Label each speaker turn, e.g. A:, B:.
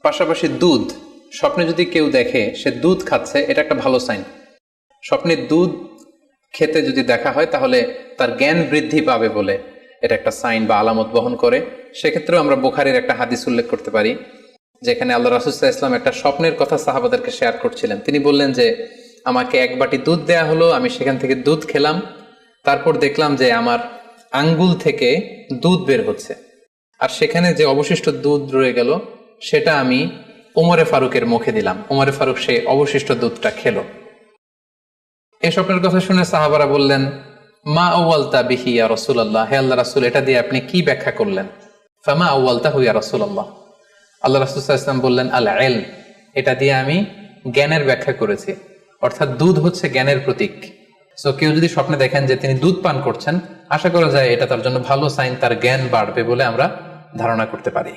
A: পাশাপাশি দুধ, স্বপ্নে যদি কেউ দেখে সে দুধ খাচ্ছে, এটা একটা ভালো সাইন। স্বপ্নে দুধ খেতে যদি দেখা হয় তাহলে তার জ্ঞান বৃদ্ধি পাবে বলে এটা একটা সাইন বা আলামত বহন করে। সেক্ষেত্রেও আমরা বুখারীর একটা হাদিস উল্লেখ করতে পারি, যেখানে আল্লাহ রাসূল সাল্লাল্লাহু আলাইহি ওয়াসাল্লাম একটা স্বপ্নের কথা সাহাবাদেরকে শেয়ার করছিলেন। তিনি বললেন যে আমাকে এক বাটি দুধ দেয়া হলো, আমি সেখান থেকে দুধ খেলাম, তারপর দেখলাম যে আমার আঙ্গুল থেকে দুধ বের হচ্ছে, আর সেখানে যে অবশিষ্ট দুধ রয়ে গেল সেটা আমি ওমরে ফারুকের মুখে দিলাম। ওমরে ফারুক সেই অবশিষ্ট দুধটা খেলো। এই স্বপ্নের কথা শুনে সাহাবারা বললেন, মা আউয়ালতা বিহি ইয়া রাসূলুল্লাহ, হে আল্লাহ রাসূল, এটা দিয়ে আপনি কি ব্যাখ্যা করলেন? ফামা আউয়ালতাহু ইয়া রাসূলুল্লাহ, আল্লাহ রাসূল সাল্লাল্লাহু আলাইহি ওয়াসাল্লাম বললেন, আল ইলম, এটা দিয়ে আমি জ্ঞানের ব্যাখ্যা করেছি, অর্থাৎ দুধ হচ্ছে জ্ঞানের প্রতীক। সো কেউ যদি স্বপ্নে দেখেন যে তিনি দুধ পান করছেন, আশা করা যায় এটা তার জন্য ভালো সাইন, তার জ্ঞান বাড়বে বলে আমরা ধারণা করতে পারি।